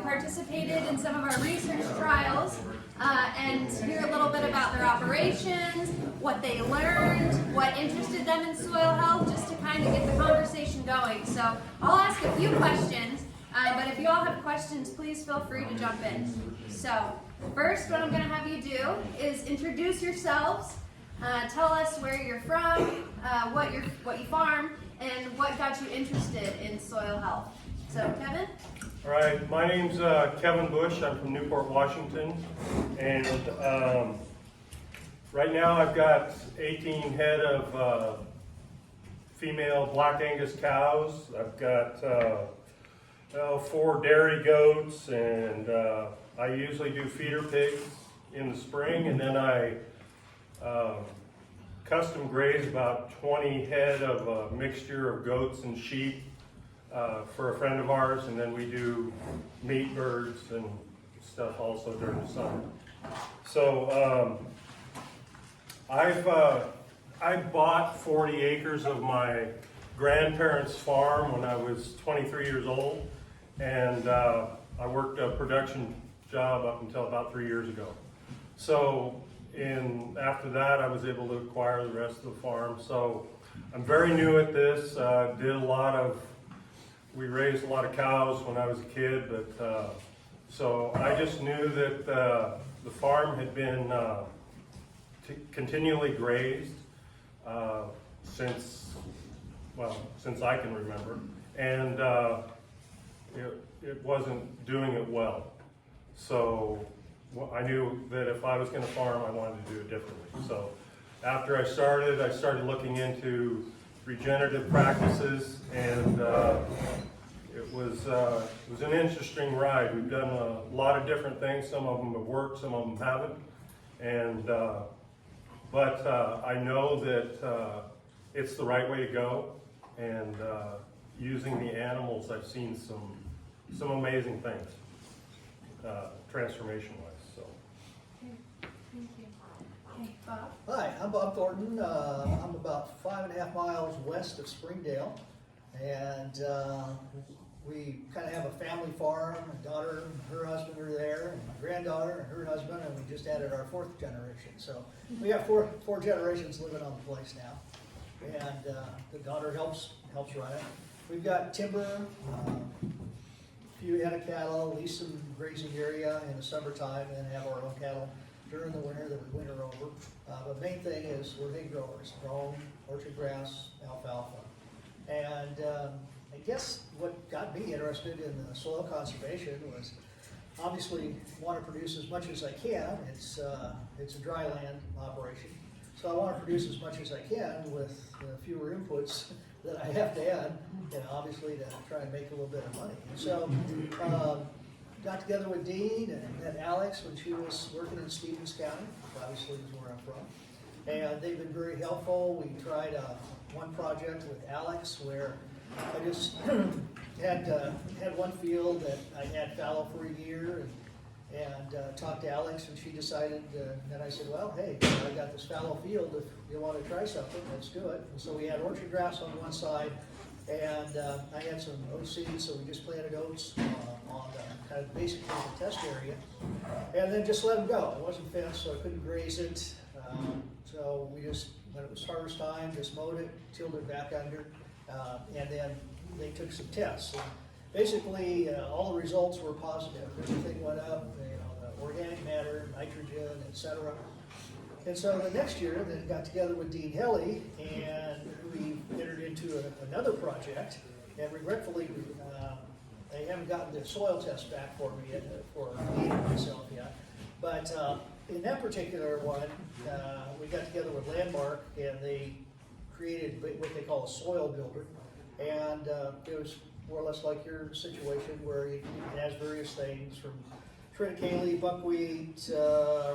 participated in some of our research trials and hear a little bit about their operations, what they learned, what interested them in soil health, just to kind of get the conversation going. So I'll ask a few questions, but if you all have questions, please feel free to jump in. So first, what I'm going to have you do is introduce yourselves, tell us where you're from, what you farm, and what got you interested in soil health. So Kevin? All right, my name's Kevin Bush. I'm from Newport, Washington, and right now I've got 18 head of female Black Angus cows. I've got 4 dairy goats, and I usually do feeder pigs in the spring, and then I custom graze about 20 head of a mixture of goats and sheep for a friend of ours, and then we do meat birds and stuff also during the summer. So I bought 40 acres of my grandparents' farm when I was 23 years old, and I worked a production job up until about 3 years ago. So after that, I was able to acquire the rest of the farm. So I'm very new at this. We raised a lot of cows when I was a kid, but so I just knew that the farm had been continually grazed since I can remember, and it wasn't doing it well. So I knew that if I was going to farm, I wanted to do it differently. So after I started looking into regenerative practices, and it was an interesting ride. We've done a lot of different things. Some of them have worked, some of them haven't, and but I know that it's the right way to go. And using the animals, I've seen some amazing things, transformation-wise. So. Thank you. Okay, Bob. Hi, I'm Bob Thornton. I'm about 5.5 miles west of Springdale, and we kind of have a family farm. My daughter and her husband are there, and my granddaughter and her husband, and we just added our 4th generation. So we have four generations living on the place now, and the daughter helps run it. We've got timber, a few head of cattle, lease some grazing area in the summertime, and then have our own cattle during the winter that we winter over. But the main thing is we're hay growers, brome, orchard grass, alfalfa. And I guess what got me interested in the soil conservation was obviously want to produce as much as I can. It's a dry land operation. So I want to produce as much as I can with fewer inputs that I have to add, obviously to try and make a little bit of money. And so got together with Dean and met Alex when she was working in Stevens County, which obviously is where I'm from. And they've been very helpful. We tried one project with Alex where I just had one field that I had fallow for a year, and talked to Alex, and she decided, and I said, well, hey, I got this fallow field. If you want to try something, let's do it. And so we had orchard grass on one side, and I had some oat seeds, so we just planted oats on kind of basically the test area, and then just let them go. It wasn't fenced, so I couldn't graze it. So we just, when it was harvest time, just mowed it, tilled it back under, and then they took some tests. And basically, all the results were positive. Everything went up, the organic matter, nitrogen, etc. And so the next year, they got together with Dean Helly, and we entered into another project. And regretfully, they haven't gotten the soil test back for me yet, for me and myself yet. But in that particular one, we got together with Landmark, and they created what they call a soil builder. And it was more or less like your situation, where it has various things from triticale, buckwheat,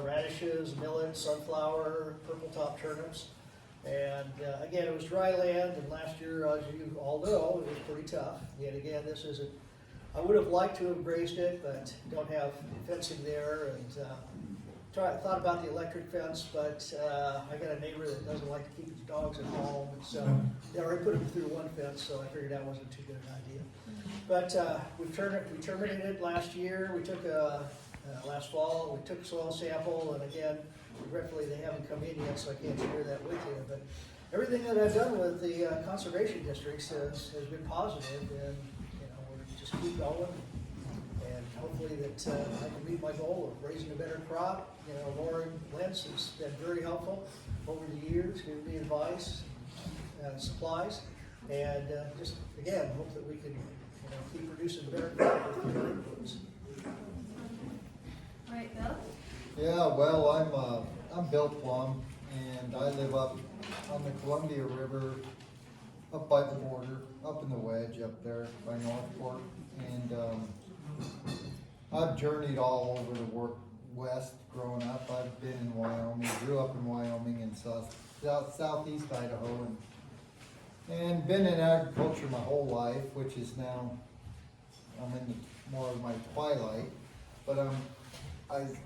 radishes, millet, sunflower, purple top turnips. And again, it was dry land, and last year, as you all know, it was pretty tough. Yet again, this isn't, I would have liked to have grazed it, but don't have fencing there, and thought about the electric fence, but I got a neighbor that doesn't like to keep his dogs at home, and so they already put them through one fence, so I figured that wasn't too good an idea. But we terminated it last year. We took last fall. We took a soil sample, and again, regretfully they haven't come in yet, so I can't share that with you. But everything that I've done with the conservation districts has been positive, and we're just keep going. And hopefully that I can meet my goal of raising a better crop. Lauren Lentz has been very helpful over the years, giving me advice and supplies. And just, again, hope that we can keep producing better crop with your inputs. All right, Bill? Yeah, well, I'm Bill Plum, and I live up on the Columbia River, up by the border, up in the wedge up there by Northport. And I've journeyed all over the west growing up. I've been in Wyoming, grew up in Wyoming and southeast Idaho, and been in agriculture my whole life, which is now, I'm in more of my twilight. But I've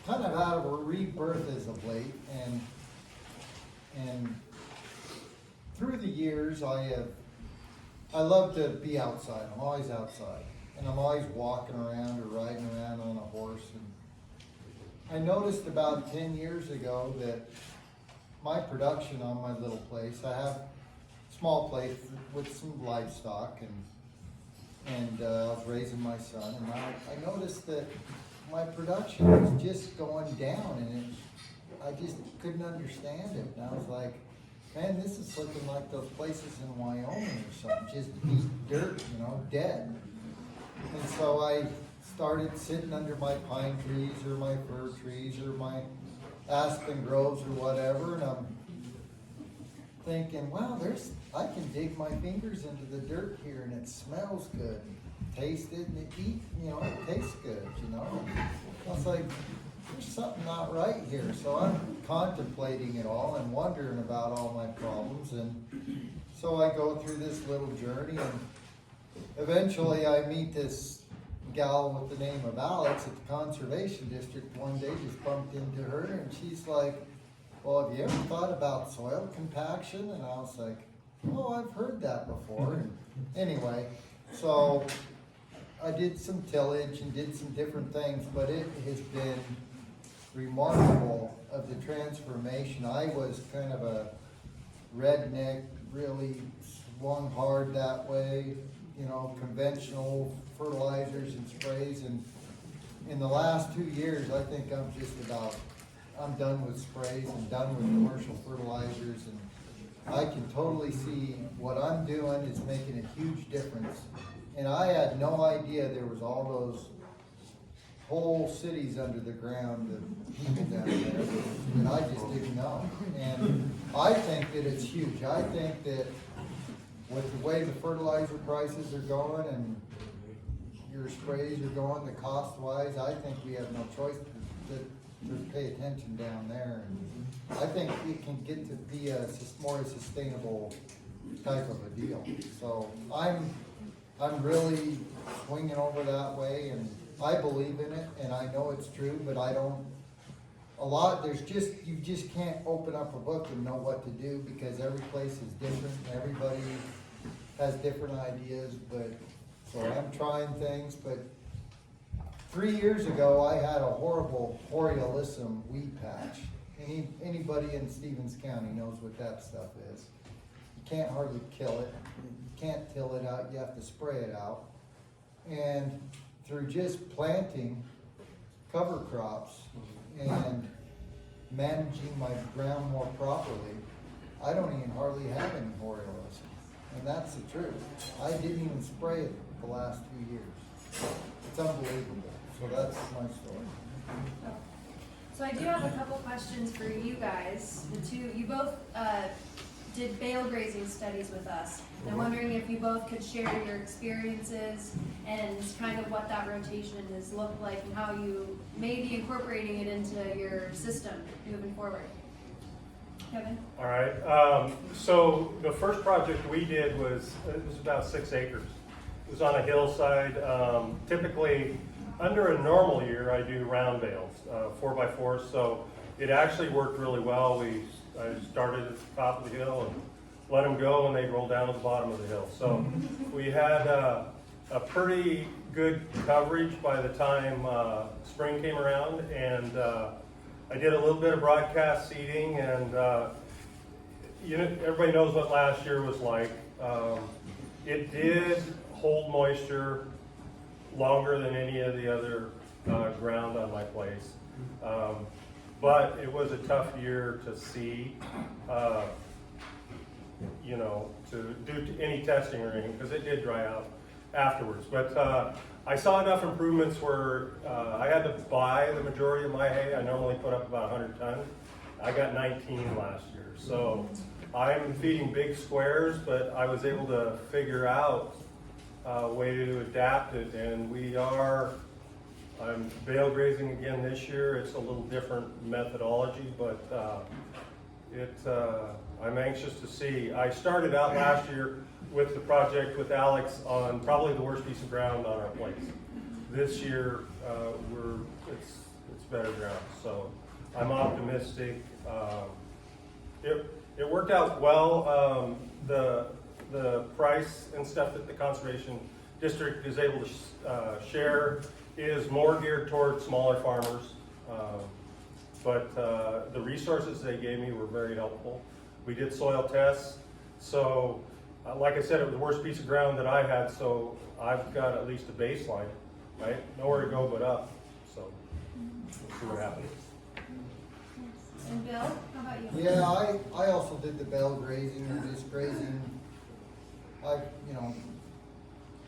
kind of had a rebirth as of late, and through the years I love to be outside. I'm always outside, and I'm always walking around or riding around on a horse. And I noticed about 10 years ago that my production on my little place, I have a small place with some livestock, and I was raising my son, and I noticed that my production was just going down, and I just couldn't understand it. And I was like, man, this is looking like those places in Wyoming or something, just beat dirt, dead. And so I started sitting under my pine trees or my fir trees or my aspen groves or whatever, and I'm thinking, wow, I can dig my fingers into the dirt here, and it smells good, taste it, and it tastes good, I was like, there's something not right here. So I'm contemplating it all and wondering about all my problems, and so I go through this little journey, and eventually I meet this gal with the name of Alex at the Conservation District one day, just bumped into her, and she's like, well, have you ever thought about soil compaction? And I was like, oh, I've heard that before. And anyway, so I did some tillage and did some different things, but it has been remarkable of the transformation. I was kind of a redneck, really swung hard that way, conventional fertilizers and sprays. And in the last 2 years, I think I'm done with sprays and done with commercial fertilizers, and I can totally see what I'm doing is making a huge difference. And I had no idea there was all those whole cities under the ground of people down there that I just didn't know. And I think that it's huge. I think that with the way the fertilizer prices are going and your sprays are going, the cost-wise, I think we have no choice to pay attention down there. And I think it can get to be a more sustainable type of a deal. So I'm really swinging over that way, and I believe in it, and I know it's true, but you just can't open up a book and know what to do, because every place is different, and everybody has different ideas, so I'm trying things. But 3 years ago, I had a horrible Oreille weed patch. Anybody in Stevens County knows what that stuff is. You can't hardly kill it. You can't till it out. You have to spray it out. And through just planting cover crops and managing my ground more properly, I don't even hardly have any Oreille. And that's the truth. I didn't even spray it the last 2 years. It's unbelievable. So that's my story. So I do have a couple questions for you guys. You both did bale grazing studies with us. I'm wondering if you both could share your experiences and kind of what that rotation has looked like and how you may be incorporating it into your system moving forward. Kevin? All right. So the first project we did it was about 6 acres. It was on a hillside. Typically, under a normal year, I do round bales, 4x4, so it actually worked really well. I started at the top of the hill and let them go, and they'd roll down to the bottom of the hill. So we had a pretty good coverage by the time spring came around, and I did a little bit of broadcast seeding, and everybody knows what last year was like. It did hold moisture longer than any of the other ground on my place. But it was a tough year to see, to do any testing or anything, because it did dry out afterwards. But I saw enough improvements where I had to buy the majority of my hay. I normally put up about 100 tons. I got 19 last year. So I'm feeding big squares, but I was able to figure out a way to adapt it, and I'm bale grazing again this year. It's a little different methodology, but I'm anxious to see. I started out last year with the project with Alex on probably the worst piece of ground on our place. This year, it's better ground, so I'm optimistic. It worked out well. The price and stuff that the Conservation District is able to share is more geared towards smaller farmers. But the resources they gave me were very helpful. We did soil tests. So, like I said, it was the worst piece of ground that I had, so I've got at least a baseline, right? Nowhere to go but up. So, we'll see what happens. And Bill, how about you? Yeah, I also did the bale grazing or just grazing.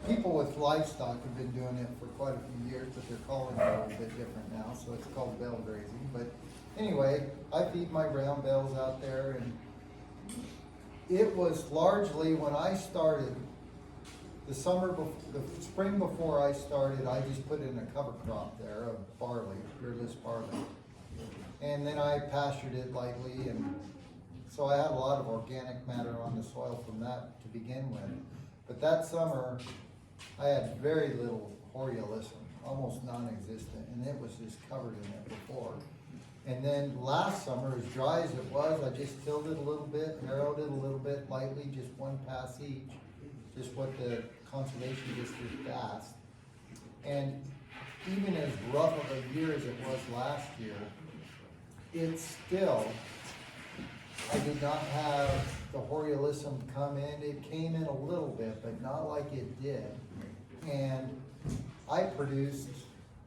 People with livestock have been doing it for quite a few years, but they're calling it a little bit different now, so it's called bale grazing. But anyway, I feed my brown bales out there, and it was largely when I started, the spring before I started, I just put in a cover crop there of barley, earless barley. And then I pastured it lightly, and so I had a lot of organic matter on the soil from that to begin with. But that summer, I had very little Oreillism, almost non-existent, and it was just covered in it before. And then last summer, as dry as it was, I just tilled it a little bit, harrowed it a little bit lightly, just one pass each, just what the Conservation District asked. And even as rough of a year as it was last year, it's still, I did not have the Oreillism come in. It came in a little bit, but not like it did. And I produced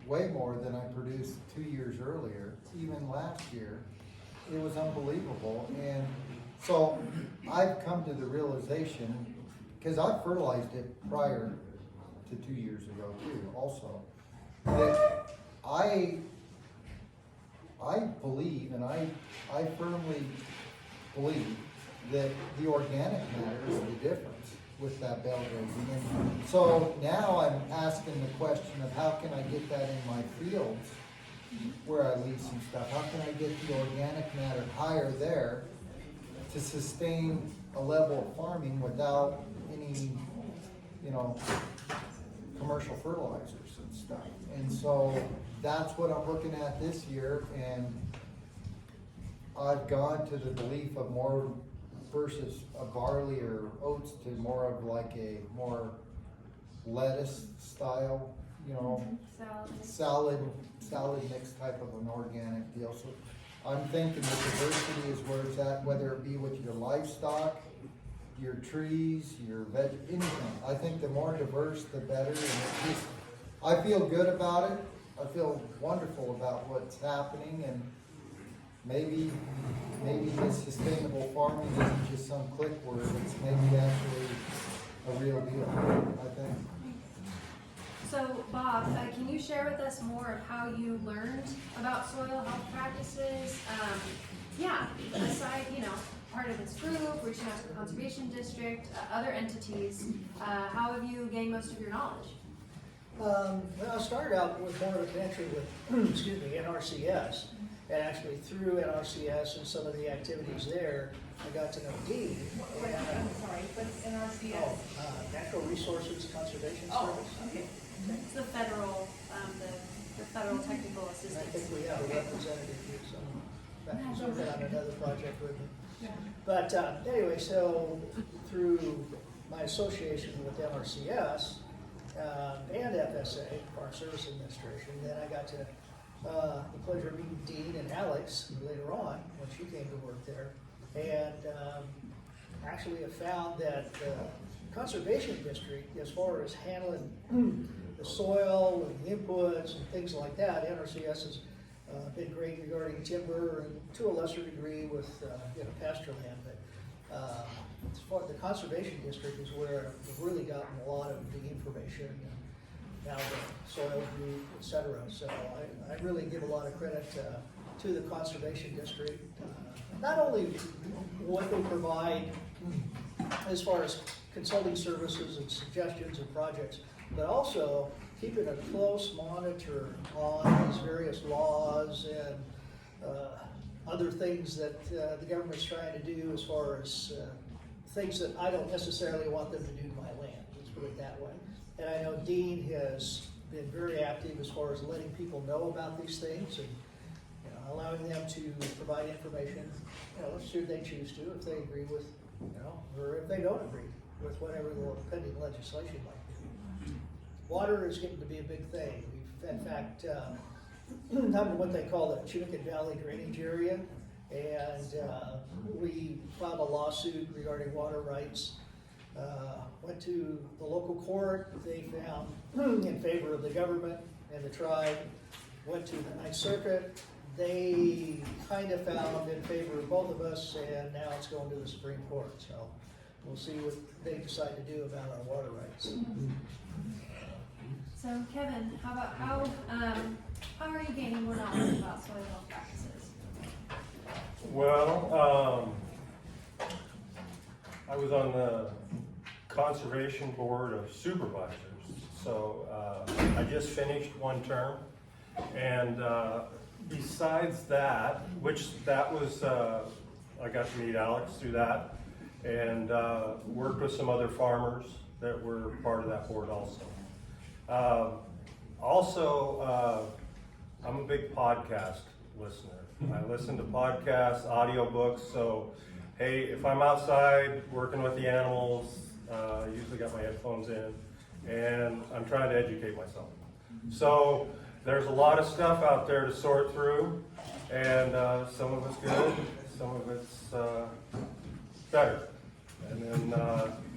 way more than I produced 2 years earlier, even last year. It was unbelievable. And so I've come to the realization, because I fertilized it prior to 2 years ago too, also, that I believe, and I firmly believe that the organic matter is the difference with that bale grazing. And so now I'm asking the question of how can I get that in my fields where I leave some stuff? How can I get the organic matter higher there to sustain a level of farming without any, commercial fertilizers and stuff? And so that's what I'm looking at this year, and I've gone to the belief of more versus a barley or oats to more of like a more lettuce style, salad mix type of an organic deal. So I'm thinking the diversity is where it's at, whether it be with your livestock, your trees, your anything. I think the more diverse, the better. And I feel good about it. I feel wonderful about what's happening, and maybe this sustainable farming isn't just some click word. It's maybe actually a real deal, I think. So, Bob, can you share with us more of how you learned about soil health practices? Aside, part of this group, reaching out to the Conservation District, other entities, how have you gained most of your knowledge? Well, I started out with more of a connection with, NRCS. And actually through NRCS and some of the activities there, I got to know Dee. I'm sorry, what's NRCS? Natural Resources Conservation Oh, Service. okay. It's the federal the federal technical And I assistance. think we have a representative here, so that's over on another project with me. But anyway, so through my association with MRCS and FSA, Farm Service Administration, then I got to the pleasure of meeting Dean and Alex later on when she came to work there, and actually have found that the conservation district, as far as handling the soil and the inputs and things like that, NRCS has been great regarding timber and to a lesser degree with pasture land. But as far the conservation district is where we've really gotten a lot of the information. And now the soil group, et cetera. So I really give a lot of credit to the conservation district. Not only what they provide as far as consulting services and suggestions and projects, but also keeping a close monitor on these various laws and other things that the government's trying to do as far as things that I don't necessarily want them to do to my land, let's put it that way. And I know Dean has been very active as far as letting people know about these things and allowing them to provide information, should they choose to, if they agree with, or if they don't agree with whatever the pending legislation might be. Water is getting to be a big thing. We've, in fact, I'm what they call the Chinook Valley drainage area, and we filed a lawsuit regarding water rights. Went to the local court. They found in favor of the government and the tribe. Went to the Ninth Circuit. They kind of found in favor of both of us, and now it's going to the Supreme Court. So we'll see what they decide to do about our water rights. So Kevin, how are you gaining more knowledge about soil health practices? Well, I was on the Conservation Board of Supervisors, so I just finished one term, and besides that, I got to meet Alex through that, and worked with some other farmers that were part of that board also. I'm a big podcast listener. I listen to podcasts, audiobooks, so hey, if I'm outside working with the animals, I usually got my headphones in, and I'm trying to educate myself. So there's a lot of stuff out there to sort through, and some of it's good, some of it's better. And then,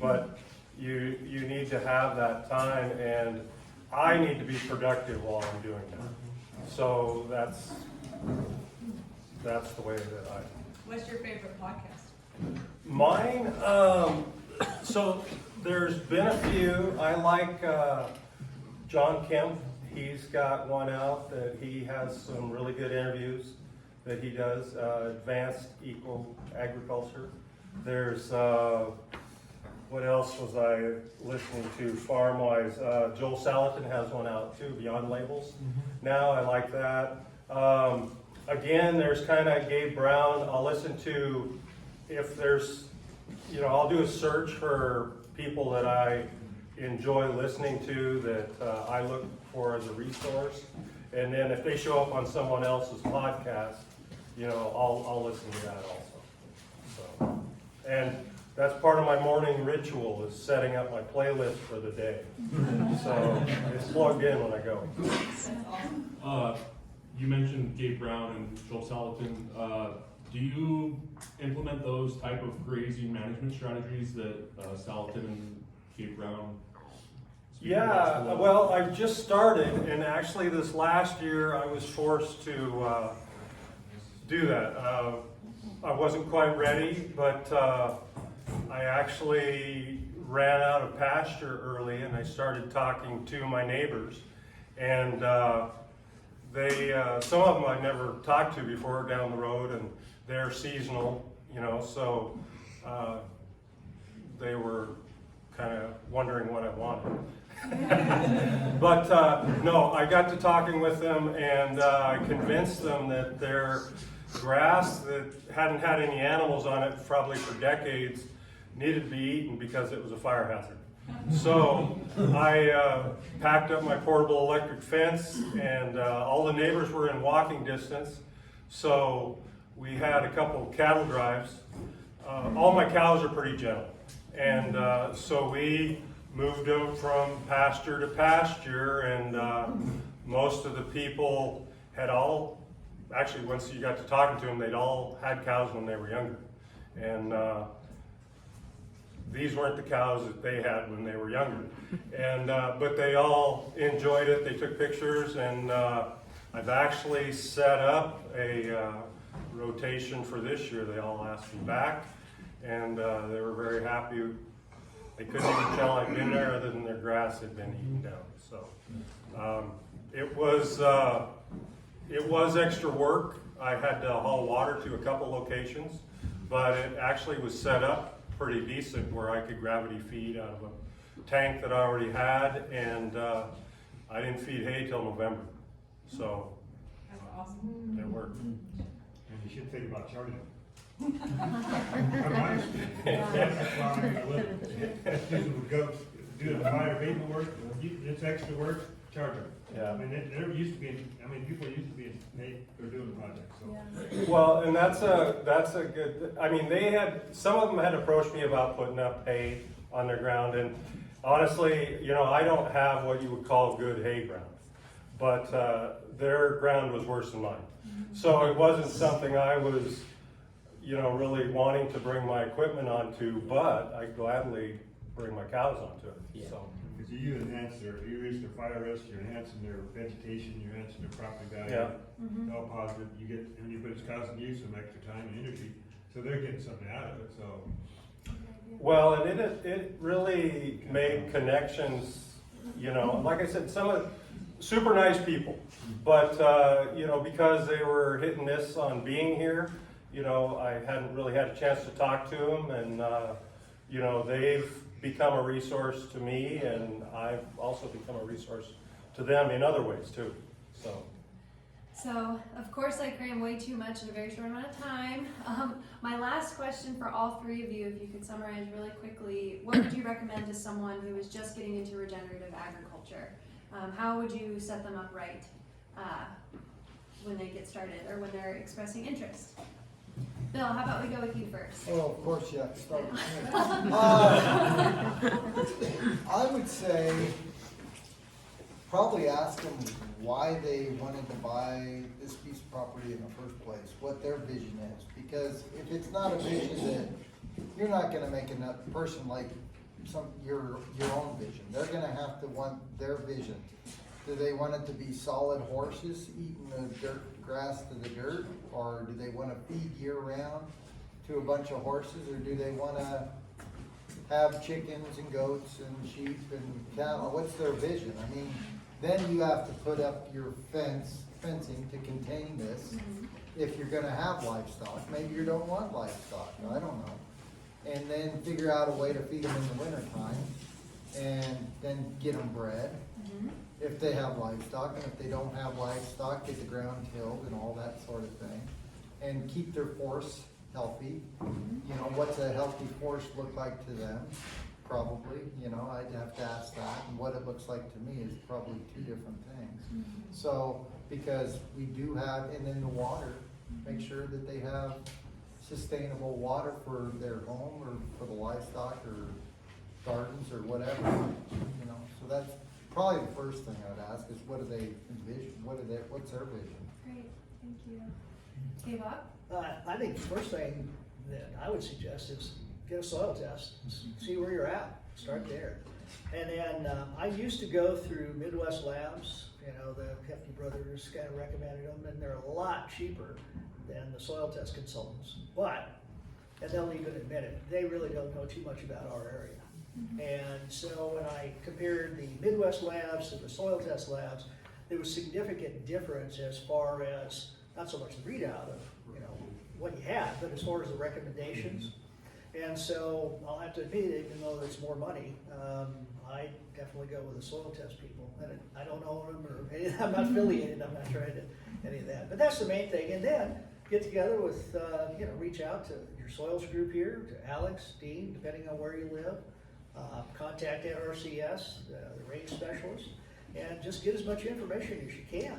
but you need to have that time, and I need to be productive while I'm doing that. So that's the way that I. What's your favorite podcast? Mine, so there's been a few. I like John Kemp. He's got one out that he has some really good interviews that he does, advanced eco agriculture. There's, what else was I listening to farm-wise? Joel Salatin has one out too, Beyond Labels. Now I like that. Again, there's kind of Gabe Brown. I'll listen to, if there's, I'll do a search for people that I enjoy listening to that I look for as a resource. And then if they show up on someone else's podcast, I'll listen to that also. So, and that's part of my morning ritual, is setting up my playlist for the day. So it's plugged in when I go. That's awesome. You mentioned Gabe Brown and Joel Salatin. Do you implement those type of grazing management strategies that Salatin and Gabe Brown speak Yeah, about? well, I've just started, and actually this last year I was forced to do that. I wasn't quite ready, but I actually ran out of pasture early, and I started talking to my neighbors, and they, some of them I've never talked to before down the road, and they're seasonal, so they were kind of wondering what I wanted. But no, I got to talking with them, and I convinced them that their grass that hadn't had any animals on it probably for decades needed to be eaten because it was a fire hazard. So I packed up my portable electric fence, and all the neighbors were in walking distance. So we had a couple cattle drives. All my cows are pretty gentle, and so we moved them from pasture to pasture, and most of the people had all, actually once you got to talking to them, they'd all had cows when they were younger. And these weren't the cows that they had when they were younger. And but they all enjoyed it. They took pictures, and I've actually set up a rotation for this year. They all asked me back, and they were very happy. They couldn't even tell I'd been there, other than their grass had been eaten down. So it was extra work. I had to haul water to a couple locations, but it actually was set up pretty decent where I could gravity feed out of a tank that I already had, and I didn't feed hay till November. So That's awesome. it worked. And you should think about charging them. I'm honest. That's why I'm gonna live. People with goats doing minor paperwork, it's extra work, charge them. Yeah. I mean, there used to be, people used to be, they're doing the project, so. Well, and that's a good, I mean, some of them had approached me about putting up hay on their ground, and honestly, I don't have what you would call good hay ground, but their ground was worse than mine. So it wasn't something I was, really wanting to bring my equipment onto, but I gladly bring my cows onto it, so. Because you enhance their fire risk, you're enhancing their vegetation, you're enhancing their property value. Yeah. All positive, and you put it's costing you some extra time and energy, so they're getting something out of it, so. Well, and it really made connections, like I said, some of super nice people, but because they were hit and miss on being here, I hadn't really had a chance to talk to them, and they've become a resource to me, and I've also become a resource to them in other ways too. So, of course, I crammed way too much in a very short amount of time. My last question for all three of you, if you could summarize really quickly, what would you recommend to someone who is just getting into regenerative agriculture? How would you set them up right when they get started or when they're expressing interest? Bill, how about we go with you first? Oh, of course you have to start with me. I would say, probably ask them why they wanted to buy this piece of property in the first place, what their vision is. Because if it's not a vision that, you're not gonna make a person like your own vision. They're gonna have to want their vision. Do they want it to be solid horses eating the grass to the dirt? Or do they want to feed year round to a bunch of horses? Or do they want to have chickens and goats and sheep and cattle? What's their vision? I mean, then you have to put up your fencing to contain this. If you're gonna have livestock, maybe you don't want livestock, I don't know. And then figure out a way to feed them in the wintertime, and then get them bred. If they have livestock, and if they don't have livestock, get the ground tilled and all that sort of thing. And keep their force healthy. What's a healthy force look like to them? Probably, I'd have to ask that. And what it looks like to me is probably two different things. So, because we do have, and then the water, make sure that they have sustainable water for their home or for the livestock or gardens or whatever, so that's probably the first thing I would ask is what do they envision, what's their vision? Great, thank you. Okay, Bob? I think the first thing that I would suggest is get a soil test, see where you're at, start there. And then I used to go through Midwest Labs, the Hefty Brothers kind of recommended them, and they're a lot cheaper than the soil test consultants. But, and they'll even admit it, they really don't know too much about our area. And so when I compared the Midwest Labs to the soil test labs, there was significant difference as far as, not so much the readout of, what you had, but as far as the recommendations. And so I'll have to admit, even though there's more money, I definitely go with the soil test people. And I don't own them or I'm not affiliated, I'm not trying to any of that. But that's the main thing. And then get together with, reach out to your soils group here, to Alex, Dean, depending on where you live. contact NRCS, the range specialist, and just get as much information as you can.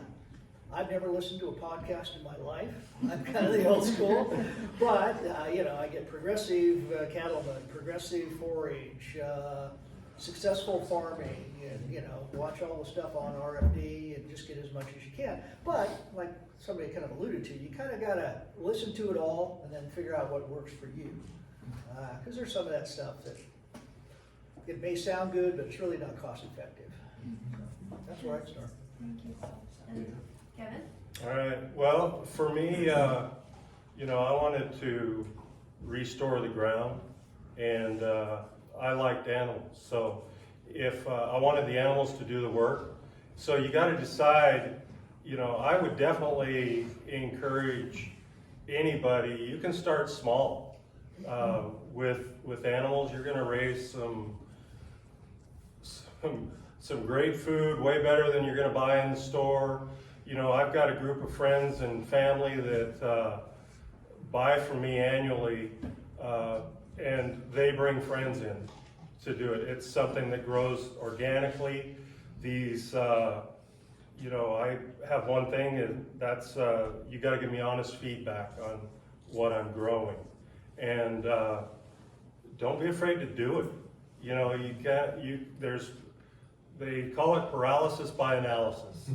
I've never listened to a podcast in my life. I'm kind of the old school, but I get progressive cattlemen, progressive forage, successful farming, and watch all the stuff on RFD and just get as much as you can. But like somebody kind of alluded to, you kind of got to listen to it all and then figure out what works for you. Because there's some of that stuff that it may sound good, but it's really not cost effective. That's where I'd start. Thank you. And Kevin? All right, well, for me, I wanted to restore the ground, and I liked animals. So if I wanted the animals to do the work, so you got to decide, I would definitely encourage anybody, you can start small with animals. You're going to raise some great food, way better than you're going to buy in the store. I've got a group of friends and family that buy from me annually, and they bring friends in to do it. It's something that grows organically. These, I have one thing, and that's you got to give me honest feedback on what I'm growing, and don't be afraid to do it. They call it paralysis by analysis.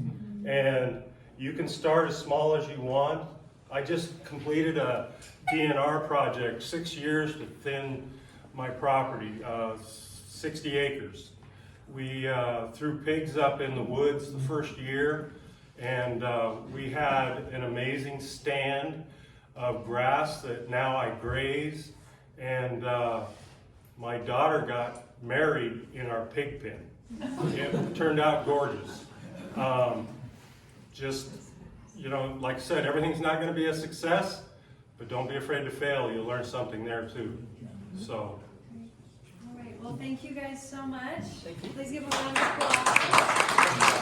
And you can start as small as you want. I just completed a DNR project, 6 years to thin my property, 60 acres. We threw pigs up in the woods the first year, and we had an amazing stand of grass that now I graze, and my daughter got married in our pig pen. It turned out gorgeous. Like I said, everything's not going to be a success, but don't be afraid to fail. You'll learn something there too. So. All right, well, thank you guys so much. Thank you. Please give a round of applause.